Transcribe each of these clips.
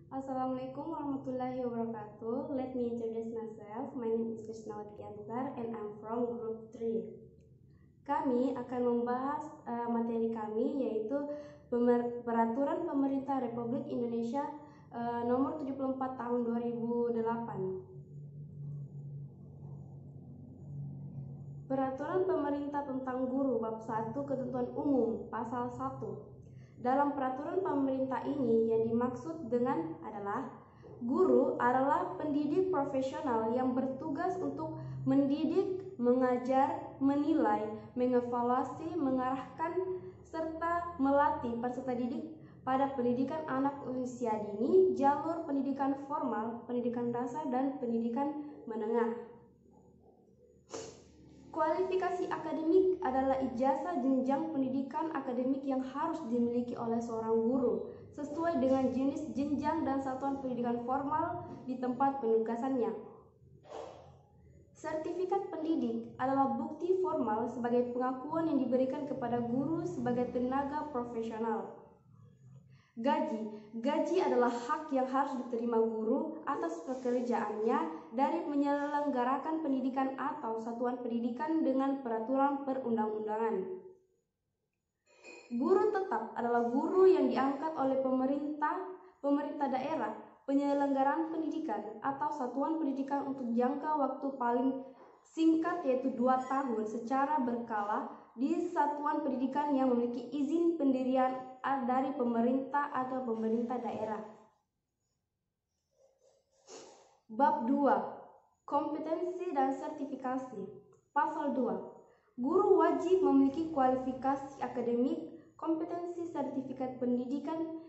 Assalamualaikum warahmatullahi wabarakatuh. Let me introduce myself. My name is Krisnawati Ansar and I'm from Group 3. Kami akan membahas materi kami yaitu Peraturan Pemerintah Republik Indonesia nomor 74 tahun 2008. Peraturan Pemerintah tentang Guru Bab 1 Ketentuan Umum Pasal 1. Dalam peraturan pemerintah ini yang dimaksud dengan adalah guru adalah pendidik profesional yang bertugas untuk mendidik, mengajar, menilai, mengevaluasi, mengarahkan, serta melatih peserta didik pada pendidikan anak usia dini, jalur pendidikan formal, pendidikan dasar, dan pendidikan menengah. Kualifikasi akademik adalah ijazah jenjang pendidikan akademik yang harus dimiliki oleh seorang guru sesuai dengan jenis jenjang dan satuan pendidikan formal di tempat penugasannya. Sertifikat pendidik adalah bukti formal sebagai pengakuan yang diberikan kepada guru sebagai tenaga profesional. Gaji adalah hak yang harus diterima guru atas pekerjaannya dari menyelenggarakan pendidikan atau satuan pendidikan dengan peraturan perundang-undangan. Guru tetap adalah guru yang diangkat oleh pemerintah daerah, penyelenggaraan pendidikan atau satuan pendidikan untuk jangka waktu paling singkat yaitu 2 tahun secara berkala di satuan pendidikan yang memiliki izin pendirian dari pemerintah atau pemerintah daerah. Bab 2. Kompetensi dan sertifikasi. Pasal 2. Guru wajib memiliki kualifikasi akademik, kompetensi sertifikat pendidikan,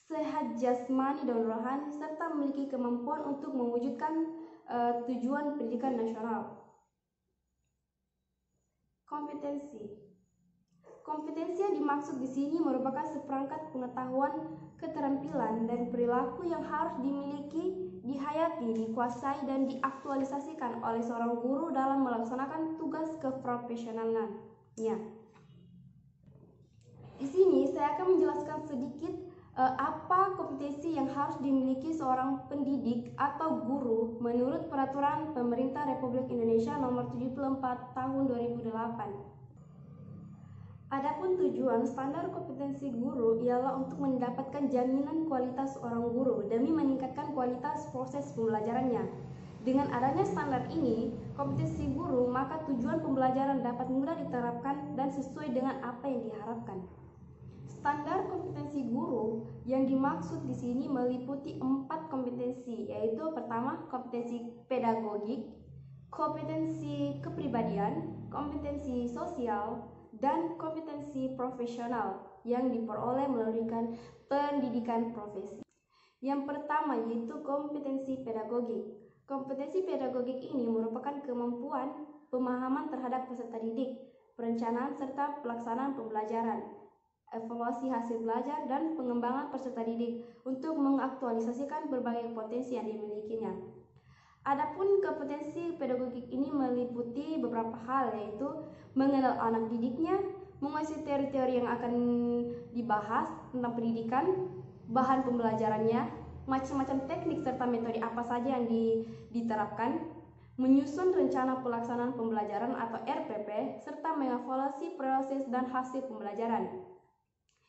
sehat jasmani dan rohani, serta memiliki kemampuan untuk mewujudkan tujuan pendidikan nasional. Kompetensi yang dimaksud di sini merupakan seperangkat pengetahuan, keterampilan, dan perilaku yang harus dimiliki, dihayati, dikuasai, dan diaktualisasikan oleh seorang guru dalam melaksanakan tugas keprofesionalannya. Di sini saya akan menjelaskan sedikit apa kompetensi yang harus dimiliki seorang pendidik atau guru menurut Peraturan Pemerintah Republik Indonesia Nomor 74 Tahun 2008. Adapun tujuan standar kompetensi guru ialah untuk mendapatkan jaminan kualitas seorang guru demi meningkatkan kualitas proses pembelajarannya. Dengan adanya standar ini, kompetensi guru, maka tujuan pembelajaran dapat mudah diterapkan dan sesuai dengan apa yang diharapkan. Standar kompetensi guru yang dimaksud di sini meliputi 4 kompetensi, yaitu pertama kompetensi pedagogik, kompetensi kepribadian, kompetensi sosial, dan kompetensi profesional yang diperoleh melalui pendidikan profesi. Yang pertama yaitu kompetensi pedagogik. Kompetensi pedagogik ini merupakan kemampuan pemahaman terhadap peserta didik, perencanaan serta pelaksanaan pembelajaran, evaluasi hasil belajar, dan pengembangan peserta didik untuk mengaktualisasikan berbagai potensi yang dimilikinya. Adapun kompetensi pedagogik ini meliputi beberapa hal, yaitu mengenal anak didiknya, menguasai teori-teori yang akan dibahas tentang pendidikan, bahan pembelajarannya, macam-macam teknik serta metode apa saja yang diterapkan, menyusun rencana pelaksanaan pembelajaran atau RPP, serta mengevaluasi proses dan hasil pembelajaran.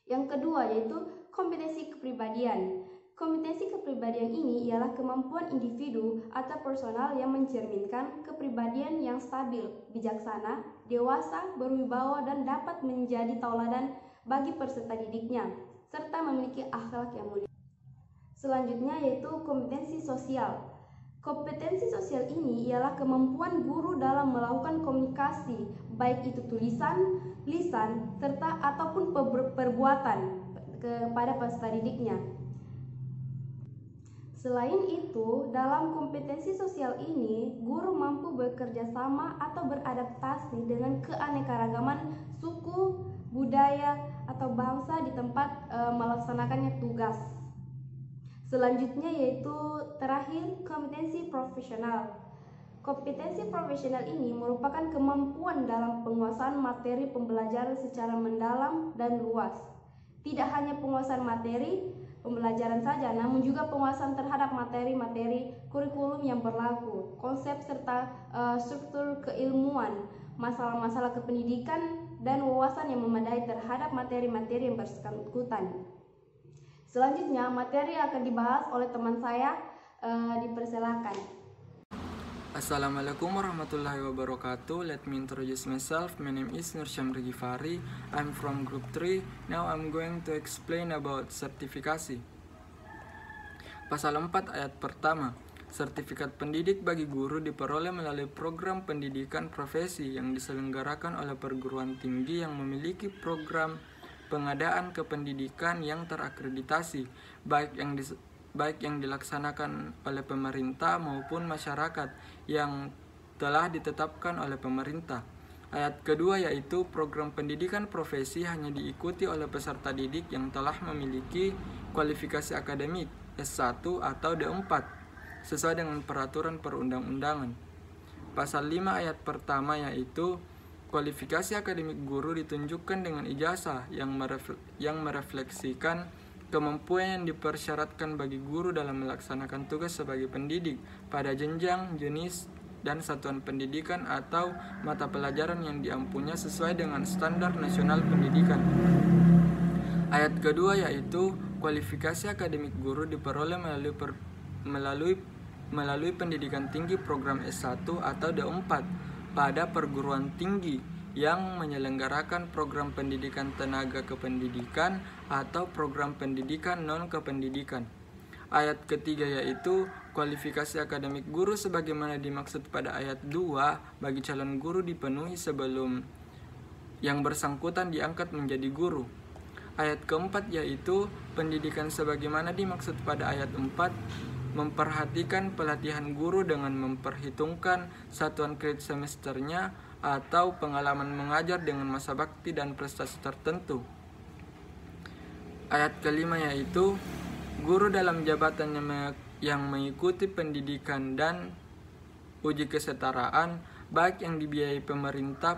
Yang kedua yaitu kompetensi kepribadian. Kompetensi kepribadian ini ialah kemampuan individu atau personal yang mencerminkan kepribadian yang stabil, bijaksana, dewasa, berwibawa, dan dapat menjadi tauladan bagi peserta didiknya, serta memiliki akhlak yang mulia. Selanjutnya yaitu kompetensi sosial. Kompetensi sosial ini ialah kemampuan guru dalam melakukan komunikasi, baik itu tulisan, lisan, serta ataupun perbuatan kepada peserta didiknya. Selain itu, dalam kompetensi sosial ini, guru mampu bekerja sama atau beradaptasi dengan keanekaragaman suku, budaya, atau bangsa di tempat melaksanakannya tugas. Selanjutnya yaitu terakhir kompetensi profesional. Kompetensi profesional ini merupakan kemampuan dalam penguasaan materi pembelajaran secara mendalam dan luas. Tidak hanya penguasaan materi pembelajaran saja, namun juga penguasaan terhadap materi-materi kurikulum yang berlaku, konsep serta struktur keilmuan, masalah-masalah kependidikan, dan wawasan yang memadai terhadap materi-materi yang bersangkutan. Selanjutnya, materi akan dibahas oleh teman saya, dipersilakan. Assalamualaikum warahmatullahi wabarakatuh. Let me introduce myself. My name is Nur Syamri Gifari. I'm from group 3. Now I'm going to explain about sertifikasi. Pasal 4 ayat pertama. Sertifikat pendidik bagi guru diperoleh melalui program pendidikan profesi yang diselenggarakan oleh perguruan tinggi yang memiliki program pengadaan kependidikan yang terakreditasi, baik yang dilaksanakan oleh pemerintah maupun masyarakat yang telah ditetapkan oleh pemerintah. Ayat kedua yaitu program pendidikan profesi hanya diikuti oleh peserta didik yang telah memiliki kualifikasi akademik S1 atau D4 sesuai dengan peraturan perundang-undangan. Pasal 5 ayat pertama yaitu kualifikasi akademik guru ditunjukkan dengan ijazah yang merefleksikan kemampuan yang dipersyaratkan bagi guru dalam melaksanakan tugas sebagai pendidik pada jenjang, jenis, dan satuan pendidikan atau mata pelajaran yang diampunya sesuai dengan standar nasional pendidikan. Ayat kedua yaitu kualifikasi akademik guru diperoleh melalui pendidikan tinggi program S1 atau D4 pada perguruan tinggi yang menyelenggarakan program pendidikan tenaga kependidikan atau program pendidikan non-kependidikan. Ayat ketiga yaitu kualifikasi akademik guru sebagaimana dimaksud pada ayat 2 bagi calon guru dipenuhi sebelum yang bersangkutan diangkat menjadi guru. Ayat keempat yaitu pendidikan sebagaimana dimaksud pada ayat 4 memperhatikan pelatihan guru dengan memperhitungkan satuan kredit semesternya atau pengalaman mengajar dengan masa bakti dan prestasi tertentu. Ayat kelima yaitu guru dalam jabatan yang mengikuti pendidikan dan uji kesetaraan baik yang dibiayai pemerintah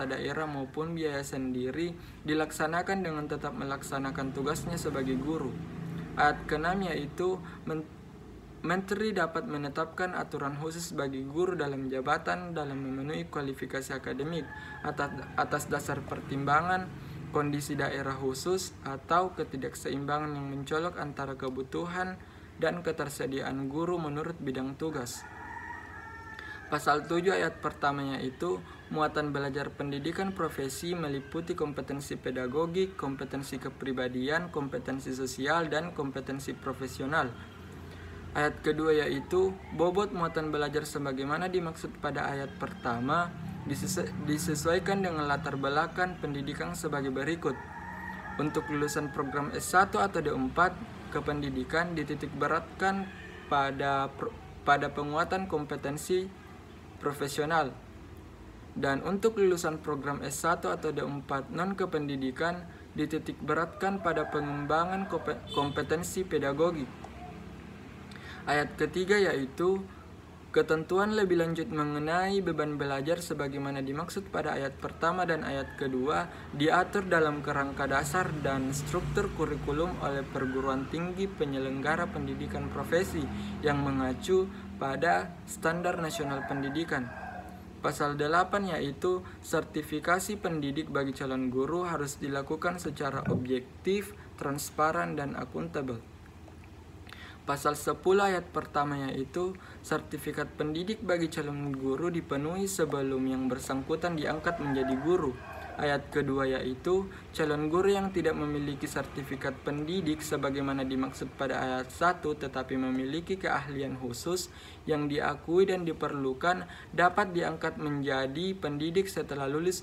daerah maupun biaya sendiri dilaksanakan dengan tetap melaksanakan tugasnya sebagai guru. Ayat keenam yaitu Menteri dapat menetapkan aturan khusus bagi guru dalam jabatan dalam memenuhi kualifikasi akademik atas dasar pertimbangan kondisi daerah khusus atau ketidakseimbangan yang mencolok antara kebutuhan dan ketersediaan guru menurut bidang tugas. Pasal 7 ayat pertamanya itu muatan belajar pendidikan profesi meliputi kompetensi pedagogik, kompetensi kepribadian, kompetensi sosial, dan kompetensi profesional. Ayat kedua yaitu bobot muatan belajar sebagaimana dimaksud pada ayat pertama disesuaikan dengan latar belakang pendidikan sebagai berikut. Untuk lulusan program S1 atau D4 kependidikan dititik beratkan pada penguatan kompetensi profesional. Dan untuk lulusan program S1 atau D4 non kependidikan dititik beratkan pada pengembangan kompetensi pedagogik. Ayat ketiga yaitu ketentuan lebih lanjut mengenai beban belajar sebagaimana dimaksud pada ayat pertama dan ayat kedua diatur dalam kerangka dasar dan struktur kurikulum oleh perguruan tinggi penyelenggara pendidikan profesi yang mengacu pada standar nasional pendidikan. Pasal 8 yaitu sertifikasi pendidik bagi calon guru harus dilakukan secara objektif, transparan, dan akuntabel. Pasal 10 ayat pertama yaitu sertifikat pendidik bagi calon guru dipenuhi sebelum yang bersangkutan diangkat menjadi guru. Ayat kedua yaitu calon guru yang tidak memiliki sertifikat pendidik sebagaimana dimaksud pada ayat 1 tetapi memiliki keahlian khusus yang diakui dan diperlukan dapat diangkat menjadi pendidik setelah lulus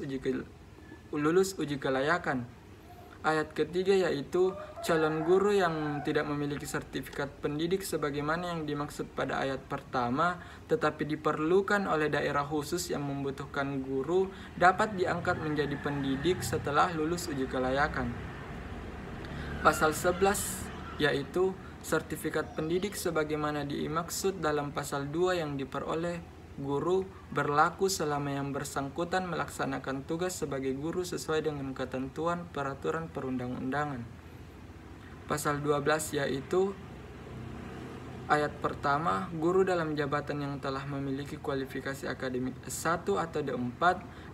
uji kelayakan. Ayat ketiga yaitu calon guru yang tidak memiliki sertifikat pendidik sebagaimana yang dimaksud pada ayat pertama tetapi diperlukan oleh daerah khusus yang membutuhkan guru dapat diangkat menjadi pendidik setelah lulus uji kelayakan. Pasal 11 yaitu sertifikat pendidik sebagaimana dimaksud dalam pasal 2 yang diperoleh guru berlaku selama yang bersangkutan melaksanakan tugas sebagai guru sesuai dengan ketentuan peraturan perundang-undangan. pasal 12 yaitu ayat pertama, guru dalam jabatan yang telah memiliki kualifikasi akademik S1 atau D4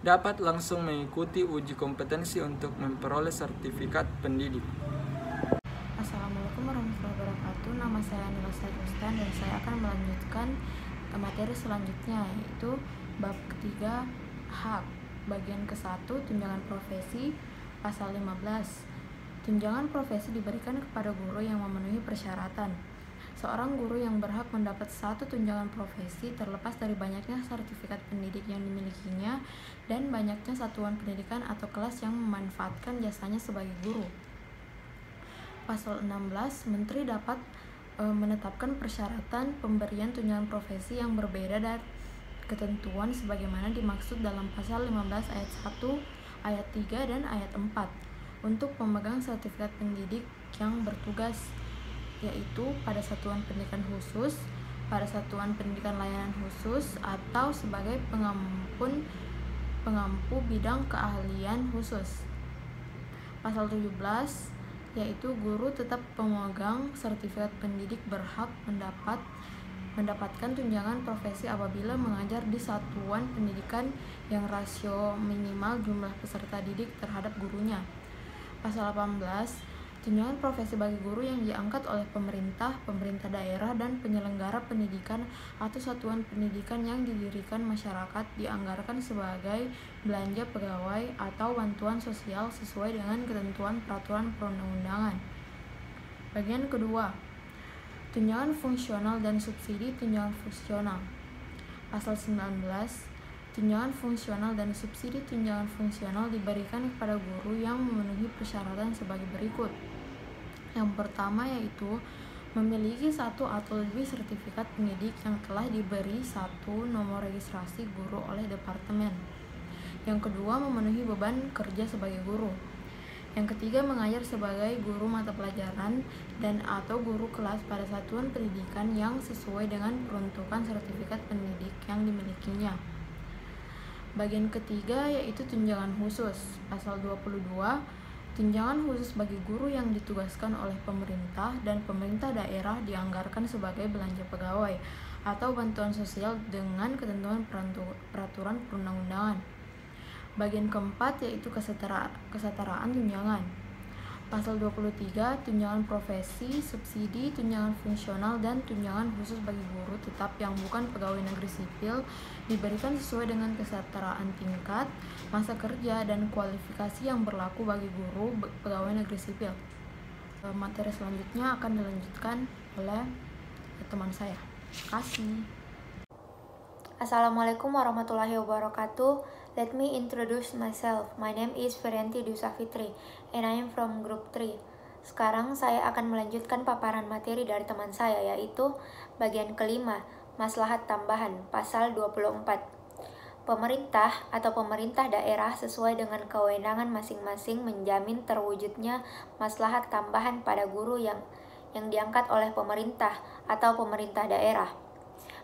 dapat langsung mengikuti uji kompetensi untuk memperoleh sertifikat pendidik. Assalamualaikum warahmatullahi wabarakatuh. Nama saya Nila Rustan dan saya akan melanjutkan materi selanjutnya, yaitu bab ketiga hak, bagian ke-1, tunjangan profesi, pasal 15. Tunjangan profesi diberikan kepada guru yang memenuhi persyaratan. Seorang guru yang berhak mendapat satu tunjangan profesi terlepas dari banyaknya sertifikat pendidik yang dimilikinya dan banyaknya satuan pendidikan atau kelas yang memanfaatkan jasanya sebagai guru. Pasal 16, Menteri dapat menetapkan persyaratan pemberian tunjangan profesi yang berbeda dari ketentuan sebagaimana dimaksud dalam pasal 15 ayat 1, ayat 3, dan ayat 4 untuk pemegang sertifikat pendidik yang bertugas, yaitu pada satuan pendidikan khusus, pada satuan pendidikan layanan khusus, atau sebagai pengampu bidang keahlian khusus. Pasal 17, yaitu guru tetap pemegang sertifikat pendidik berhak mendapatkan tunjangan profesi apabila mengajar di satuan pendidikan yang rasio minimal jumlah peserta didik terhadap gurunya. Pasal 18, tunjangan profesi bagi guru yang diangkat oleh pemerintah daerah, dan penyelenggara pendidikan atau satuan pendidikan yang didirikan masyarakat dianggarkan sebagai belanja pegawai atau bantuan sosial sesuai dengan ketentuan peraturan perundang-undangan. Bagian kedua, tunjangan fungsional dan subsidi tunjangan fungsional. Pasal 19, tunjangan fungsional dan subsidi tunjangan fungsional diberikan kepada guru yang memenuhi persyaratan sebagai berikut. Yang pertama yaitu memiliki satu atau lebih sertifikat pendidik yang telah diberi satu nomor registrasi guru oleh departemen. Yang kedua, memenuhi beban kerja sebagai guru. Yang ketiga, mengajar sebagai guru mata pelajaran dan atau guru kelas pada satuan pendidikan yang sesuai dengan peruntukan sertifikat pendidik yang dimilikinya. Bagian ketiga yaitu tunjangan khusus. Pasal 22, tunjangan khusus bagi guru yang ditugaskan oleh pemerintah dan pemerintah daerah dianggarkan sebagai belanja pegawai atau bantuan sosial dengan ketentuan peraturan perundang-undangan. Bagian keempat yaitu kesetaraan tunjangan. Pasal 23, tunjangan profesi, subsidi, tunjangan fungsional, dan tunjangan khusus bagi guru tetap yang bukan pegawai negeri sipil diberikan sesuai dengan kesetaraan tingkat, masa kerja, dan kualifikasi yang berlaku bagi guru pegawai negeri sipil. Materi selanjutnya akan dilanjutkan oleh teman saya. Terima kasih. Assalamualaikum warahmatullahi wabarakatuh. Let me introduce myself. My name is Feranti Dusafitri and I am from group 3. Sekarang saya akan melanjutkan paparan materi dari teman saya, yaitu bagian kelima, maslahat tambahan, pasal 24. Pemerintah atau pemerintah daerah sesuai dengan kewenangan masing-masing menjamin terwujudnya maslahat tambahan pada guru yang diangkat oleh pemerintah atau pemerintah daerah,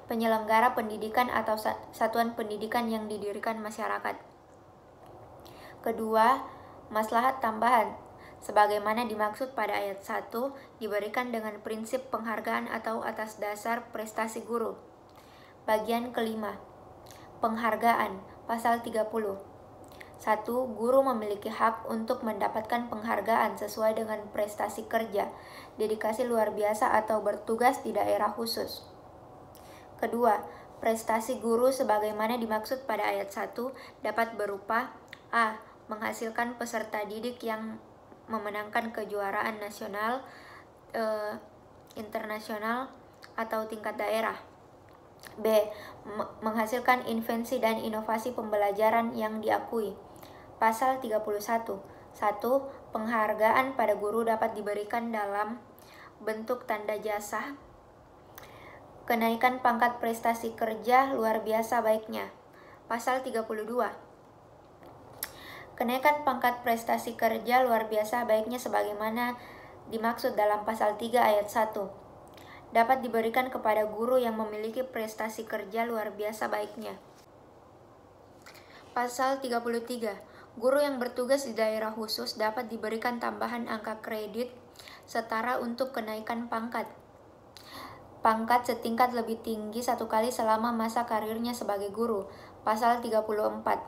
penyelenggara pendidikan atau satuan pendidikan yang didirikan masyarakat. Kedua, maslahat tambahan sebagaimana dimaksud pada ayat 1 diberikan dengan prinsip penghargaan atau atas dasar prestasi guru. Bagian kelima, penghargaan, pasal 30. 1. Guru memiliki hak untuk mendapatkan penghargaan sesuai dengan prestasi kerja, dedikasi luar biasa atau bertugas di daerah khusus. Kedua, prestasi guru sebagaimana dimaksud pada ayat 1 dapat berupa A. Menghasilkan peserta didik yang memenangkan kejuaraan nasional, internasional, atau tingkat daerah. B. Menghasilkan invensi dan inovasi pembelajaran yang diakui. Pasal 31. 1. Penghargaan pada guru dapat diberikan dalam bentuk tanda jasa, kenaikan pangkat prestasi kerja luar biasa baiknya. Pasal 32. Kenaikan pangkat prestasi kerja luar biasa baiknya sebagaimana dimaksud dalam pasal 3 ayat 1. Dapat diberikan kepada guru yang memiliki prestasi kerja luar biasa baiknya. Pasal 33. Guru yang bertugas di daerah khusus dapat diberikan tambahan angka kredit setara untuk kenaikan pangkat. Pangkat setingkat lebih tinggi 1 kali selama masa karirnya sebagai guru. Pasal 34.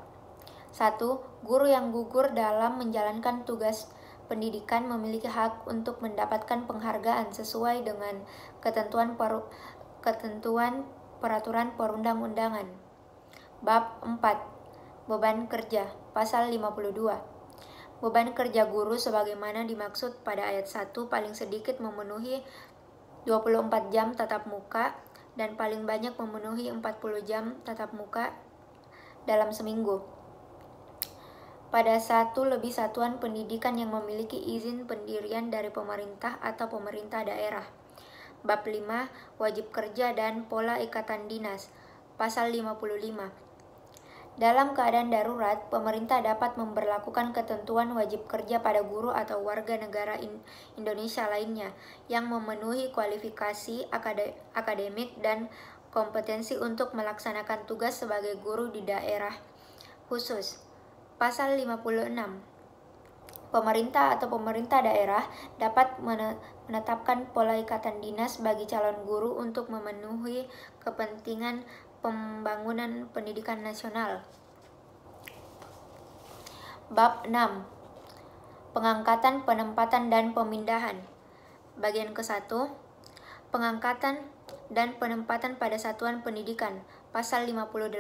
1. Guru yang gugur dalam menjalankan tugas pendidikan memiliki hak untuk mendapatkan penghargaan sesuai dengan ketentuan peraturan perundang-undangan. Bab 4. Beban kerja. Pasal 52. Beban kerja guru sebagaimana dimaksud pada ayat 1 paling sedikit memenuhi 24 jam tatap muka dan paling banyak memenuhi 40 jam tatap muka dalam seminggu. Pada satu lebih satuan pendidikan yang memiliki izin pendirian dari pemerintah atau pemerintah daerah. Bab 5. Wajib kerja dan pola ikatan dinas. Pasal 55. Dalam keadaan darurat, pemerintah dapat memberlakukan ketentuan wajib kerja pada guru atau warga negara Indonesia lainnya yang memenuhi kualifikasi akademik dan kompetensi untuk melaksanakan tugas sebagai guru di daerah khusus. Pasal 56. Pemerintah atau pemerintah daerah dapat menetapkan pola ikatan dinas bagi calon guru untuk memenuhi kepentingan pembangunan pendidikan nasional. Bab 6. Pengangkatan, penempatan, dan pemindahan. Bagian ke-1. Pengangkatan dan penempatan pada satuan pendidikan. Pasal 58.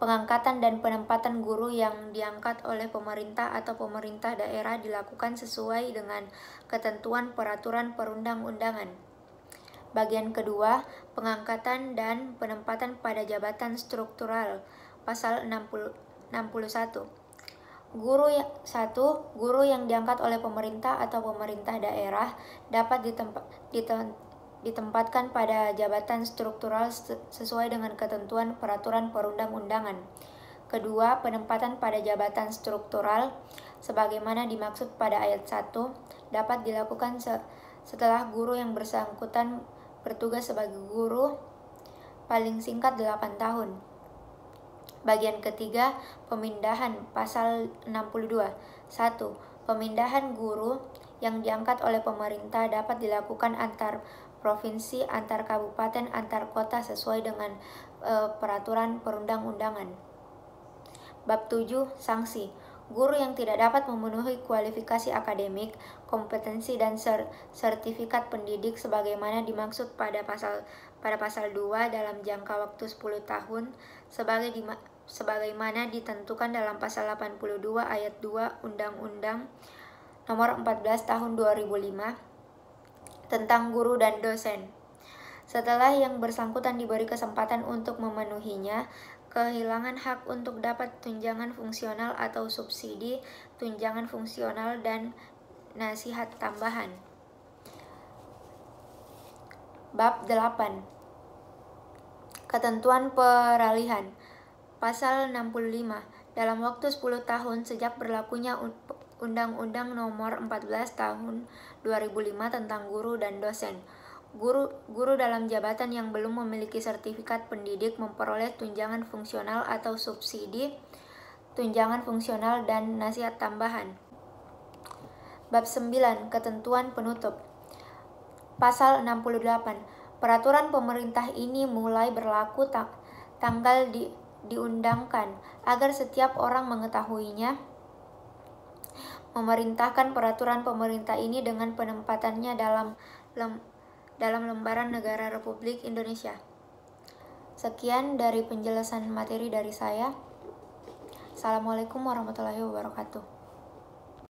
Pengangkatan dan penempatan guru yang diangkat oleh pemerintah atau pemerintah daerah dilakukan sesuai dengan ketentuan peraturan perundang-undangan. Bagian kedua, pengangkatan dan penempatan pada jabatan struktural. Pasal 61. Guru yang diangkat oleh pemerintah atau pemerintah daerah dapat ditempatkan pada jabatan struktural sesuai dengan ketentuan peraturan perundang-undangan. Kedua, penempatan pada jabatan struktural sebagaimana dimaksud pada ayat 1 dapat dilakukan setelah guru yang bersangkutan bertugas sebagai guru paling singkat 8 tahun. Bagian ketiga, pemindahan. Pasal 62. 1. Pemindahan guru yang diangkat oleh pemerintah dapat dilakukan antar provinsi, antar kabupaten, antar kota sesuai dengan peraturan perundang-undangan. Bab 7. Sanksi. Guru yang tidak dapat memenuhi kualifikasi akademik, kompetensi, dan sertifikat pendidik sebagaimana dimaksud pada pasal 2 dalam jangka waktu 10 tahun sebagaimana ditentukan dalam pasal 82 ayat 2 Undang-Undang Nomor 14 Tahun 2005 tentang guru dan dosen. Setelah yang bersangkutan diberi kesempatan untuk memenuhinya, kehilangan hak untuk dapat tunjangan fungsional atau subsidi, tunjangan fungsional, dan nasihat tambahan. Bab 8. Ketentuan peralihan. Pasal 65. Dalam waktu 10 tahun sejak berlakunya Undang-Undang Nomor 14 Tahun 2005 tentang guru dan dosen, Guru dalam jabatan yang belum memiliki sertifikat pendidik memperoleh tunjangan fungsional atau subsidi, tunjangan fungsional, dan nasihat tambahan. Bab 9. Ketentuan penutup. Pasal 68. Peraturan pemerintah ini mulai berlaku tanggal diundangkan agar setiap orang mengetahuinya. Memerintahkan peraturan pemerintah ini dengan penempatannya dalam lembaran negara Republik Indonesia. Sekian dari penjelasan materi dari saya. Assalamualaikum warahmatullahi wabarakatuh.